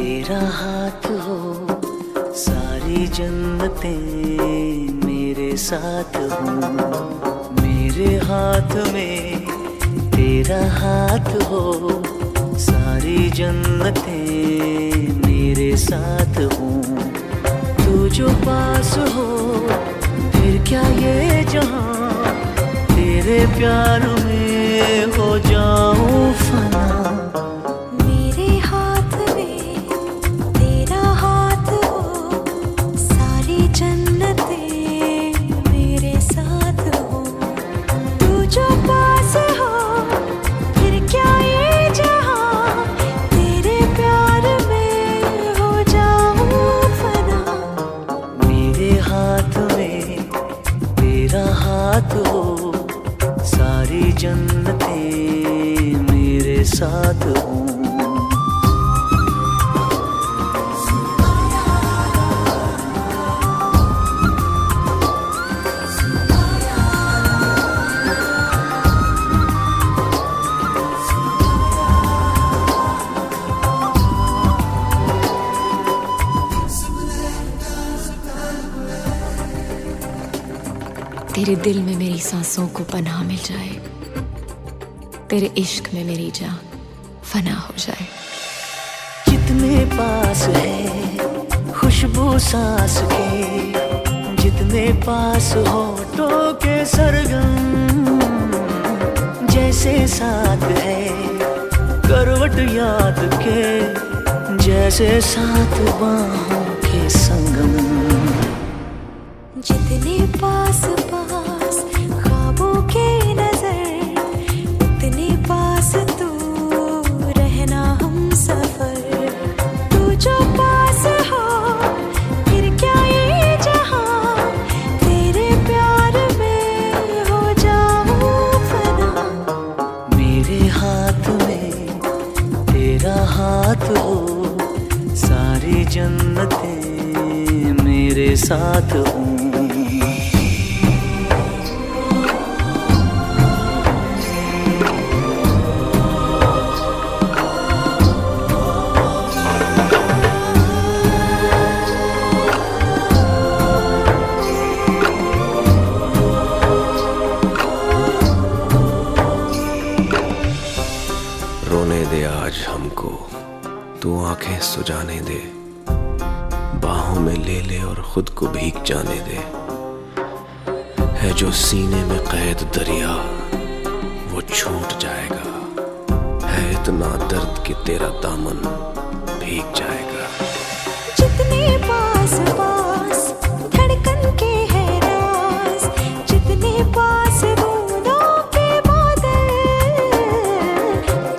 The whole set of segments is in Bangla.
तेरा हाथ हो सारी जन्नतें मेरे साथ हो। मेरे हाथ में तेरा हाथ हो सारी जन्नतें मेरे साथ हो। तू जो पास हो फिर क्या ये जहां, तेरे प्यार में हो जाऊं फना। मेरे हाथ में तेरा हाथ हो सारी जन्नतें मेरे साथ हो। तू जो पास हो फिर क्या ये जहां, तेरे प्यार में हो जाऊं फना। मेरे हाथ में तेरा हाथ हो सारी जन्नतें मेरे साथ हो। तेरे दिल में मेरी सांसों को पनाह मिल जाए, तेरे इश्क में मेरी जान फना हो जाए। जितने पास है खुशबू सांस के, जितने पास होठों के सरगम, जैसे साथ है करवट याद के, जैसे साथ बाहों के संगम। जितने पास पास ख्वाबों के नजर, उतने पास तू रहना हम सफर। तू जो पास हो फिर क्या ये जहां, तेरे प्यार में हो जाऊं फना। मेरे हाथ में तेरा हाथ हो सारी जन्नतें मेरे साथ हो। रोने दे आज हमको, तू आंखें सुजाने दे, बाहों में ले ले और खुद को भीग जाने दे। है जो सीने में कैद दरिया वो छूट जाएगा, है इतना दर्द कि तेरा दामन भीग जाएगा। जितने पास पास धड़कन के है राज, जितने पास बूंदों के बादल,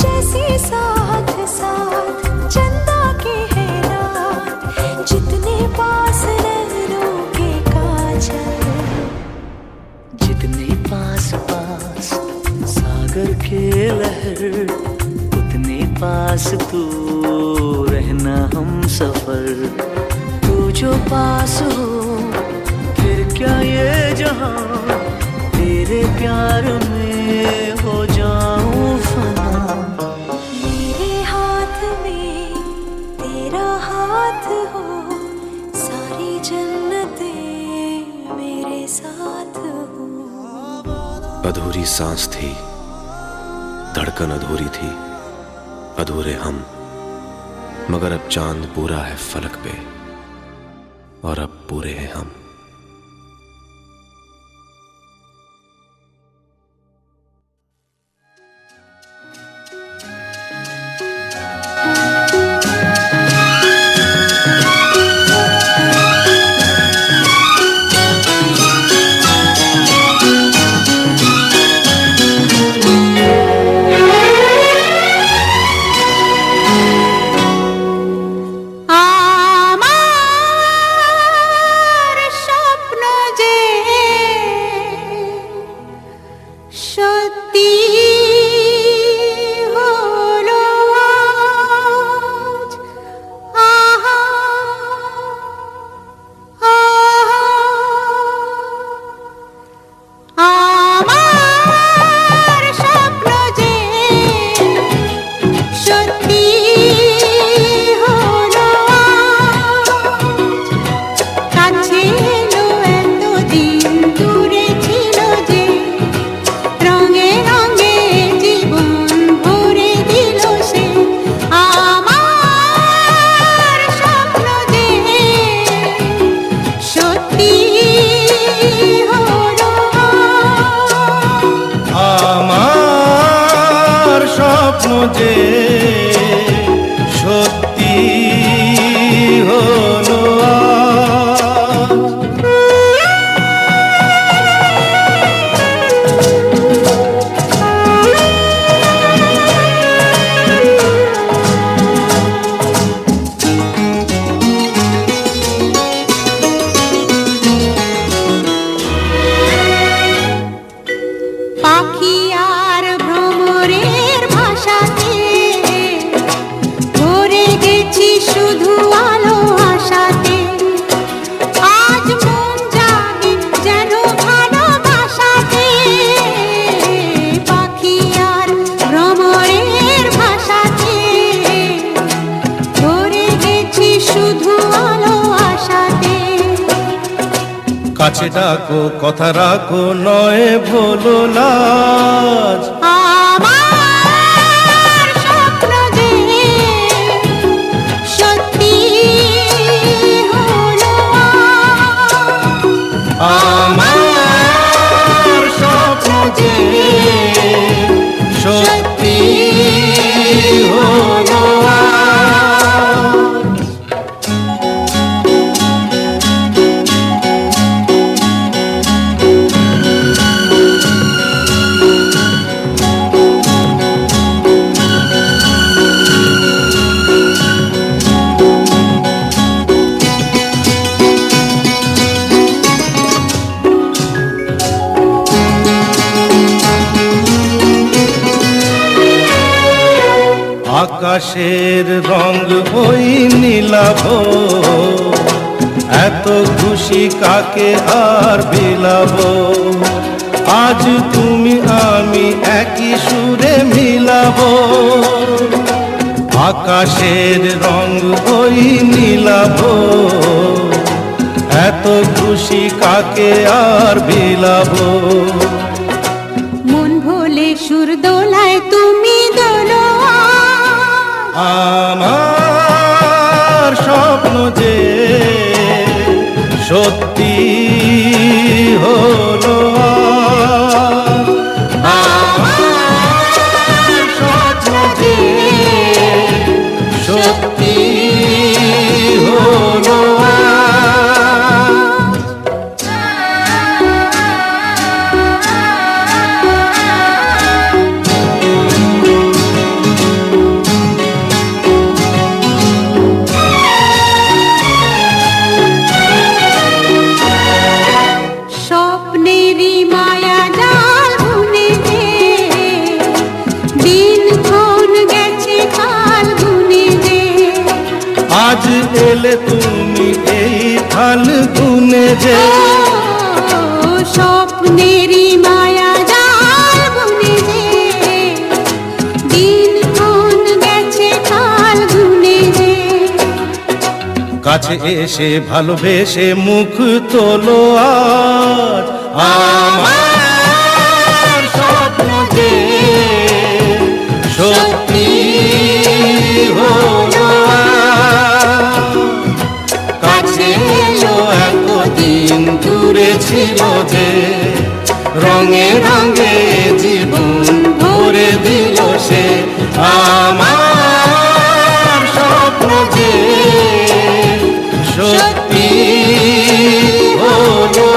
जैसे साथ साथ चंदा के है रात, जितने पास नैनों के काजल। जितने पास पास सागर के लहर, उतने पास तू रहना हम सफर। तू जो पास हो फिर क्या ये जहां, तेरे प्यार में हो जाऊं फना। मेरे हाथ में तेरा हाथ हो सारी जन्नतें मेरे साथ हो। अधूरी सांस थी, धड़कन अधूरी थी, अधूरे हम, मगर अब चांद पूरा है फलक पे और अब पूरे हैं हम। শুধু আলো আশাতে। আজ মন জাগে যেন ভালোবাসাতে, পাখি আর ভ্রমরের ভাষাতে ভরে গেছি শুধু আলো আশাতে। কাছে ডাকো কথা রাখো নয় ভোলো লাজ। আমার স্বপ্ন যে সত্যি হলো আমার স্বপ্ন যে সত্যি হলো আকাশের রং ওই নীলাভ, এত খুশি কাকে আর বিলাব। আজ তুমি আমি একই সুরে মিলাব। আকাশের রং ওই নীলাভ, এত খুশি কাকে আর বিলাব। মন ভোলে সুর দোলায় তুমি দোলো। আমার স্বপ্ন যে সত্যি হলো আমার স্বপ্ন যে সত্যি হলো স্বপ্নেরই মায়া জাল বুনে যে দিন ক্ষণ গেছে কাল গুনে যে। আজ এলে তুমি এই ফাল্গুনে যে। ও স্বপ্নেরই মায়া জাল বুনে যে দিন ক্ষণ গেছে কাল গুনে যে। কাছে এসে ভালোবেসে মুখ তোলো আজ। আমার স্বপ্ন যে সত্যি হলো কাছে এলো এতদিন দূরে ছিল যে। রঙে রঙে জীবন ভরে দিল সে। আমার স্বপ্ন যে সত্যি হলো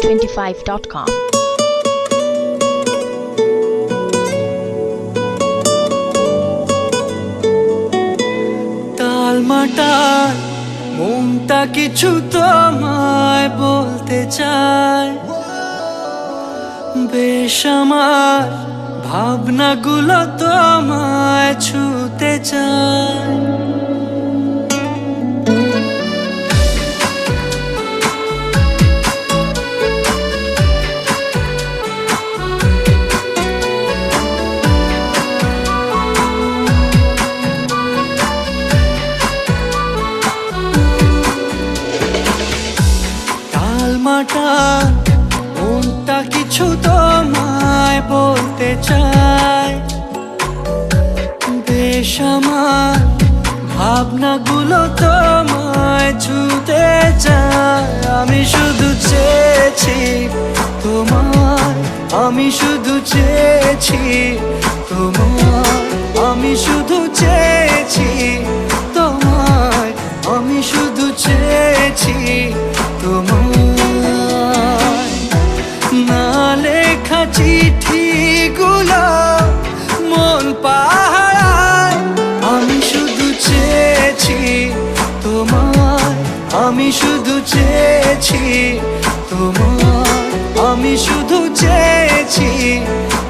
PTmusic25.com. টালমাটাল মনটা কিছু তোমায় বলতে চায়, বেশ আমার ভাবনাগুলো তোমায় ছুতে চায়। মনটা কিছু তোমায় বলতে চায়, বেশ আমার ভাবনাগুলো তোমায় ছুতে চায়। আমি শুধু চেয়েছি তোমায়, আমি শুধু চেয়েছি তোমায়, আমি শুধু চেয়েছি তোমায়, আমি শুধু চেয়েছি তোমায়। না লেখা চিঠিগুলো মন পাহারায়, আমি শুধু চেয়েছি তোমায়, আমি শুধু চেয়েছি তোমায়, আমি শুধু চেয়েছি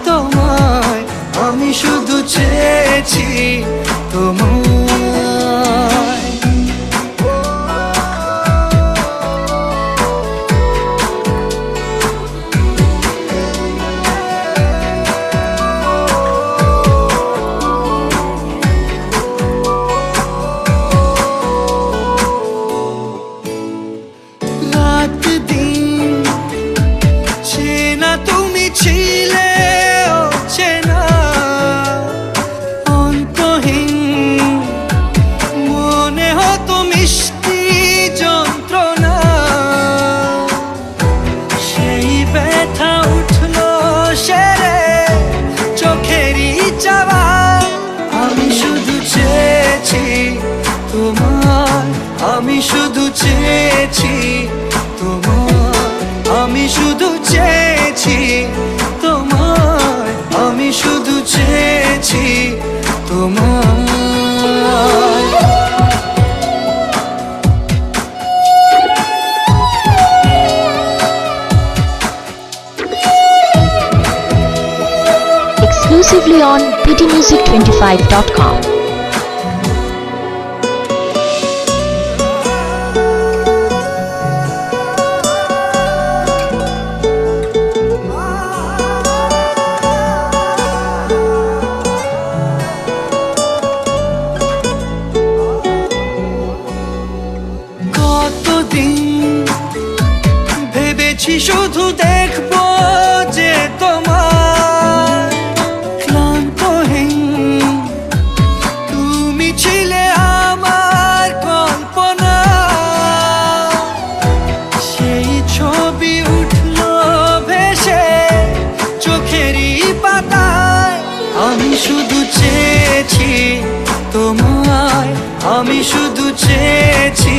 তোমায়, আমি শুধু চেয়েছি তোমায়। ছিলে অচেনা অন্তহীন, মনে হতো মিষ্টি যন্ত্রণা, সেই ব্যথা উঠলো সেরে চোখেরই চাওয়া। আমি শুধু চেয়েছি তোমায়, আমি শুধু চেয়েছি তোমায়, আমি শুধু চেয়েছি তোমায়, আমি শুধু চেয়েছি তোমায়। Exclusively on PTmusic25.com. ভেবেছি শুধু দেখবো যে তোমার ক্লান্তহীন, তুমি ছিলে আমার কল্পনা, সেই ছবি উঠলো ভেসে চোখেরই পাতায়। আমি শুধু চেয়েছি তোমায়, আমি শুধু চেয়েছি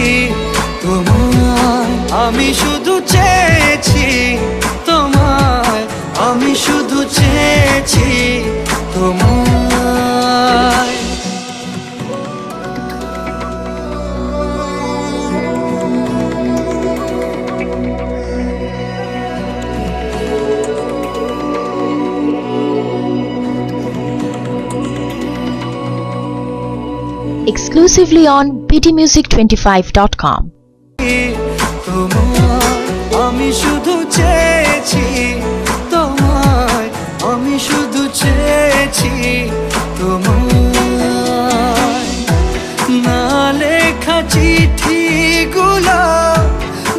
তোমায়, আমি শুধু চেয়েছি তোমায়, আমি শুধু চেয়েছি তোমায়। Exclusively on PTmusic25.com. আমি শুধু চেয়েছি তোমায়, আমি শুধু চেয়েছি তোমায়। না লেখা চিঠিগুলো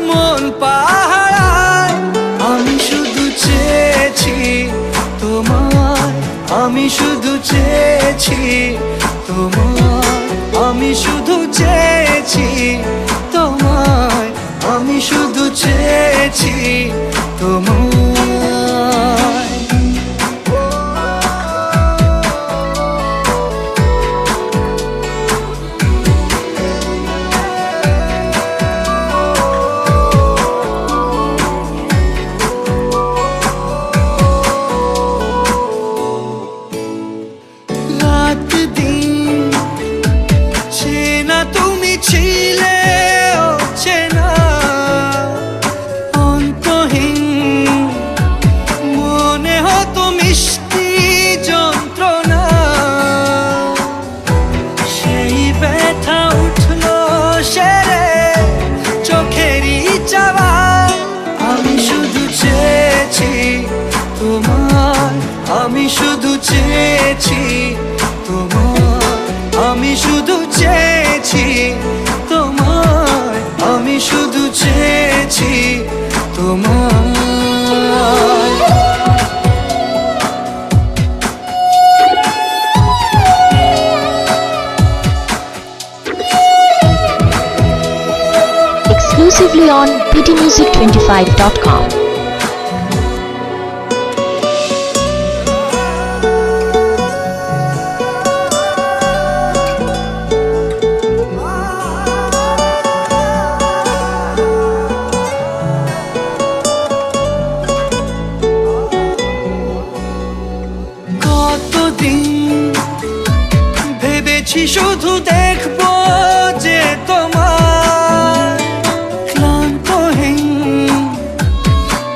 মন পাহারায়, আমি শুধু চেয়েছি তোমায়, আমি শুধু চেয়েছি তোমায়, আমি শুধু চেয়েছি তোমায়, আমি শুধু চেয়েছি তোমায়। চেয়েছি তোমায়, আমি শুধু চেয়েছি তোমায়, আমি শুধু চেয়েছি তোমায়। Exclusively on btmusic25.com. কতদিন ভেবেছি শুধু দেখবো যে তোমার ক্লান্তহীন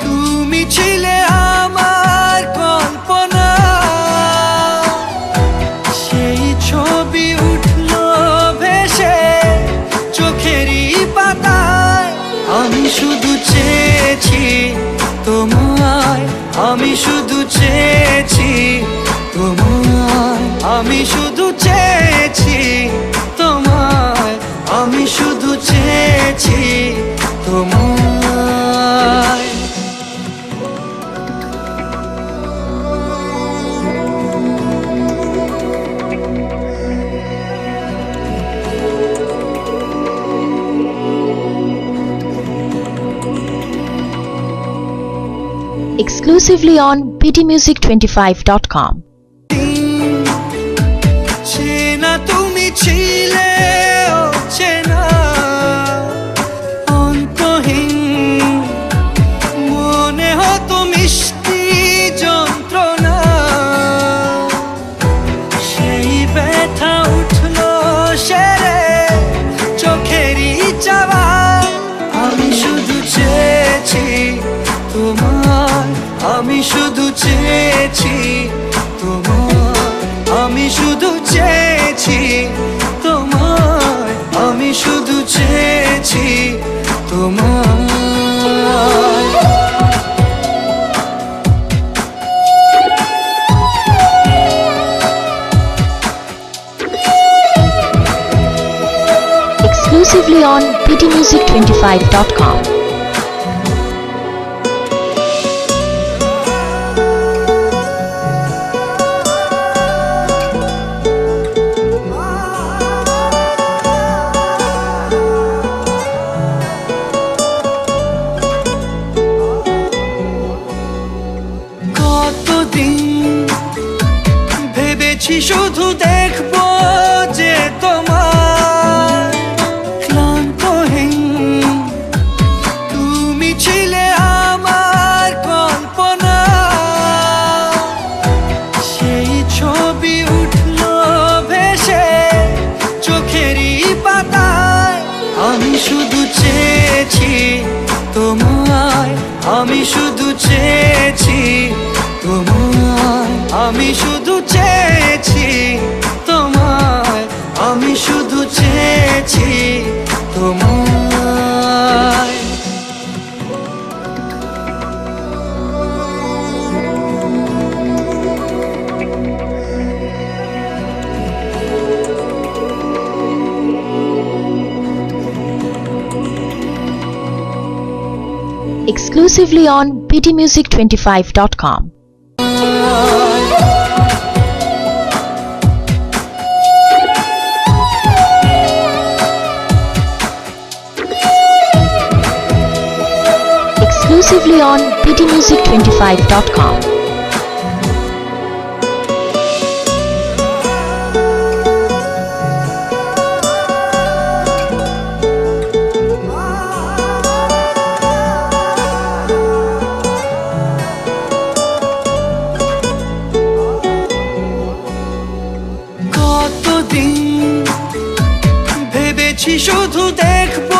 তুমি ছিলে আমার কল্পনা, সেই ছবি উঠলো ভেসে চোখেরই পাতায়। আমি শুধু চেয়েছি তোমায়, আমি শুধু চেয়েছি তোমায়, আমি শুধু চেয়েছি তোমায়, আমি শুধু চেয়েছি তোমায়। Exclusively on btmusic25.com. চেনা তুমি ছিলে চেনা অন্তহীন, মনে হতো মিষ্টি যন্ত্রণা, সেই ব্যথা উঠলো সেরে চোখেরই চাওয়ায়। আমি শুধু চেয়েছি তোমায়, আমি শুধু চেয়েছি তোমায়, আমি শুধু চেয়েছি তোমায়, আমি শুধু চেয়েছি তোমায়। Exclusively on btmusic25.com. কতদিন ভেবেছি শুধু দেখবো যে তোমার ক্লান্তহীন তুমি ছিলে আমার কল্পনা, সেই ছবি উঠলো ভেসে চোখেরই পাতায়। আমি শুধু চেয়েছি তোমায়, আমি শুধু চেয়েছি তোমায়, আমি শুধু চেয়েছি তোমায়, আমি শুধু চেয়েছি তোমায়। Exclusively on btmusic25.com. Exclusively on btmusic25.com. কতদিন ভেবেছি শুধু দেখবো